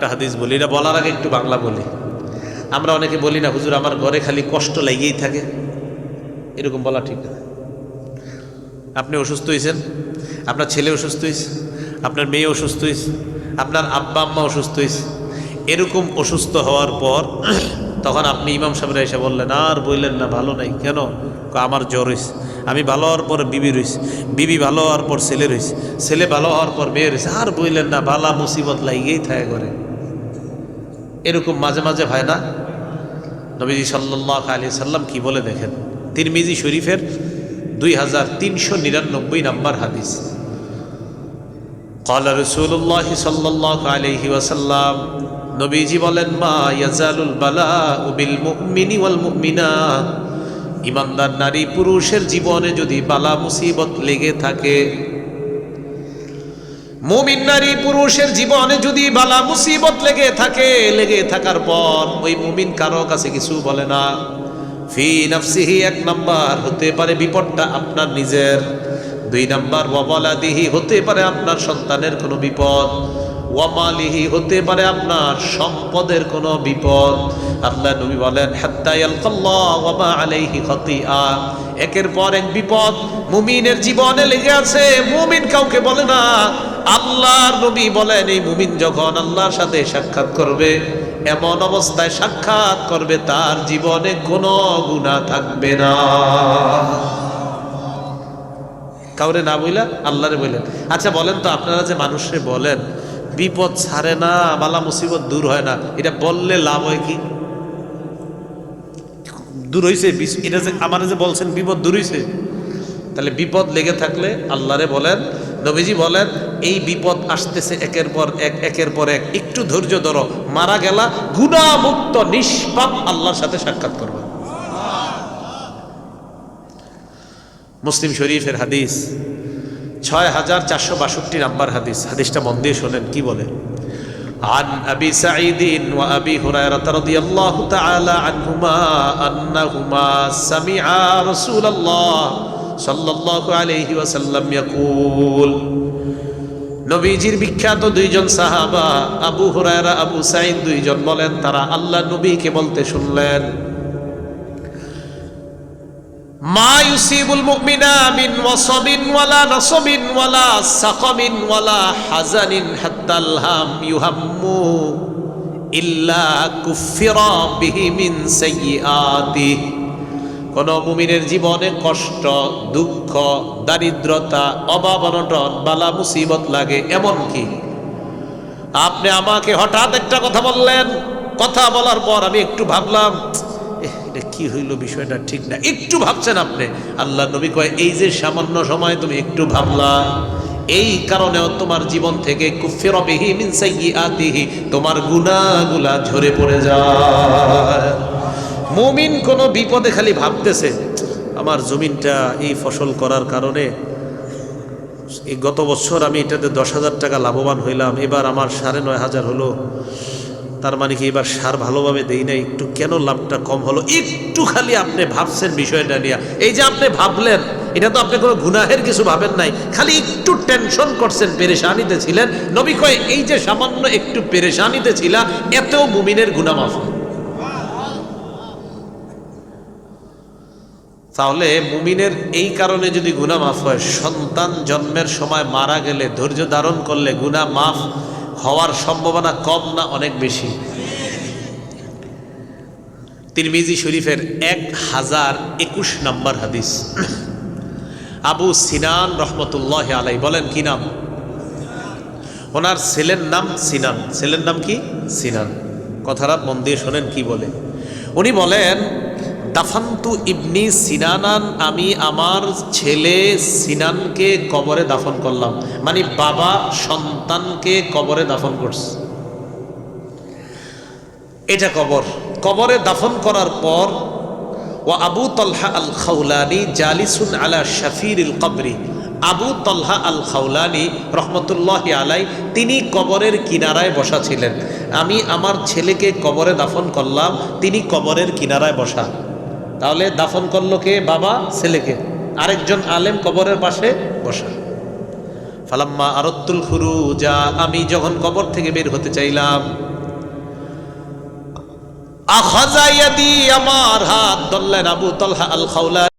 একটা হাদিস বলি, এটা বলার আগে একটু বাংলা বলি। আমরা অনেকে বলি না, হুজুর আমার ঘরে খালি কষ্ট লেগেই থাকে, এরকম বলা ঠিক না। আপনি অসুস্থ হয়েছেন, আপনার ছেলে অসুস্থ হয়েছে, আপনার মেয়ে অসুস্থ হয়েছে, আপনার আব্বা আম্মা অসুস্থ হয়েছে, এরকম অসুস্থ হওয়ার পর তখন আপনি ইমাম সাহেবরা এসে বললেন, আর বললেন না ভালো নাই কেন? আমার জ্বর হয়েছে। আমি ভালো হওয়ার পর বিবি রয়েছে, বিবি ভালো হওয়ার পর ছেলে রয়েছে, ছেলে ভালো হওয়ার পর মেয়ে রয়েছে, আর বললেন না, বালা মুসিবত লাগেই থাকে করে। এরকম মাঝে মাঝে হয় না? নবীজি সাল্লাল্লাহু আলাইহি সাল্লাম কি বলে দেখেন, তিরমিজি শরীফের 2399 নম্বর হাদিস। ক্বালা রাসূলুল্লাহ সাল্লাল্লাহু আলাইহি ওয়াসাল্লাম, নবীজি বলেন, মা ইয়াজালুল বালাউ বিল মুমিনি ওয়াল মুমিনাত, ঈমানদার নারী পুরুষের জীবনে যদি বালা মুসিবত লেগে থাকে, মুমিন নারী পুরুষের জীবনে যদি বালা মুসিবত লেগে থাকে, লেগে থাকার পর ওই মুমিন কারো কাছে কিছু বলে না। ফি নাফসিহি, এক নাম্বার হতে পারে বিপদটা আপনার নিজের, দুই নাম্বার ওয়ালাদিহি, হতে পারে আপনার সন্তানের কোনো বিপদ, ওয়ামালিহি, হতে পারে আপনার সম্পদের কোনো বিপদ। আল্লাহ নবী বলেন, হাত্তা ইয়ালকাল্লাহ ওয়া মা আলাইহি খাতিআ, একের পর এক বিপদ মুমিনের জীবনে লেগে আছে, মুমিন কাউকে বলে না। আল্লাহর নবী বলেন, এই মুমিন যখন আল্লাহর সাথে সাক্ষাৎ করবে, এমন অবস্থায় সাক্ষাৎ করবে তার জীবনে কোনো গুনাহ থাকবে না। কাউরে না বইলা আল্লাহরে বললেন। আচ্ছা বলেন তো, আপনারা যে মানুষে বলেন বিপদ ছাড়ে না, বালা মুসিবত দূর হয় না, এটা বললে লাভ হয় কি? দূর হয়েছে? এটা যে আমার যে বলছেন বিপদ দূর হয়েছে, তাহলে বিপদ লেগে থাকলে আল্লাহরে বলেন। নবীজি বলেন, এই বিপদ আসতেছে একের পর এক, একের পর এক, একটু ধৈর্য ধরো, মারা গেলা গুনাহমুক্ত নিষ্পাপ আল্লাহর সাথে সাক্ষাৎ করবে। মুসলিম শরীফের হাদিস 6462 নম্বর হাদিস। হাদিসটা মন দিয়ে শোনেন কি বলে। عن أبي سعيد وأبي هريرة رضي الله تعالى عنهما أنهما سمعا رسول الله صلى الله عليه وسلم يقول, নবীজির বিখ্যাত দুইজন সাহাবা আবু হুরায়রা, আবু সাঈদ, দুইজন বলেন, তারা আল্লাহ নবীকে বলতে শুনলেন, মা ইউসিবুল মুমিনা মিন ওয়াসাবিন ওয়ালা নাসাবিন ওয়ালা সাকামিন ওয়ালা হাজানিন হাত্তাল হাম ইউহাম্মু ইল্লা কুফিরা বিহি মিন সাইয়্যাতিহি, কোন মুমিনের জীবনে কষ্ট, দুঃখ, দারিদ্রতা, অভাব অনটন, বালা মুসিবত লাগে, এমন কি আপনি আমাকে হঠাৎ একটা কথা বললেন, কথা বলার পর আমি একটু ভাবলাম, এটা কি হইল, বিষয়টা ঠিক না, একটু ভাবছেন আপনি। আল্লাহ নবী কয়, এই যে সামান্য সময় তুমি একটু ভাবলা, এই কারণেও তোমার জীবন থেকে কুফিরা বিহি মিন সাইয়্যাতিহি, তোমার গুনাহগুলা ঝরে পড়ে যায়। মুমিন কোনো বিপদে খালি ভাবতেছে, আমার জমিনটা এই ফসল করার কারণে এই গত বছর আমি এটাতে 10,000 টাকা লাভবান হইলাম, এবার আমার 9,500 হলো, তার মানে কি এবার সার ভালোভাবে দেই না, একটু কেন লাভটা কম হলো, একটু খালি আপনি ভাবছেন বিষয়টা নিয়ে। এই যে আপনি ভাবলেন, এটা তো আপনি কোনো গুনাহের কিছু ভাবেন নাই, খালি একটু টেনশন করছেন, পেরেশানিতে ছিলেন। নবী কয়, এই যে সামান্য একটু পেরেশানিতে ছিলা, এতেও মুমিনের গুনাহ মাফ। তাহলে মুমিনের এই কারণে যদি গুনাহ মাফ হয়, সন্তান জন্মের সময় মারা গেলে ধৈর্য ধারণ করলে গুনাহ মাফ হওয়ার সম্ভাবনা কম না অনেক বেশি? তিরমিজি শরীফের 1021 নম্বর হাদিস। আবু সিনান রহমতুল্লাহ আলাই বলেন, কি নাম? ওনার ছেলের নাম সিনান। ছেলের নাম কি? সিনান। কথাটা মন দিয়ে শোনেন কি বলে। উনি বলেন, দাফান্তু ইবনি সিনানান, আমি আমার ছেলে সিনানকে কবরে দাফন করলাম, মানে বাবা সন্তানকে কবরে দাফন করছে। এটা কবর, কবরে দাফন করার পর ও আবু তলহা আল খাউলানি জালিসুন আলা শাফিরিল কবরি, আবু তলহা আল খাউলানি রহমতুল্লাহ আলাই, তিনি কবরের কিনারায় বসা ছিলেন। আমি আমার ছেলেকে কবরে দাফন করলাম, তিনি কবরের কিনারায় বসা। তাহলে দাফন করলো কে? বাবা ছেলেকে, আরেকজন আলেম কবরের পাশে বসা। ফালাম্মা আরাদতুল খুরুজা, আমি যখন কবর থেকে বের হতে চাইলাম, আখাযা ইয়াদি, আমার হাত ধরলেন আবু তালহা আল খাওলা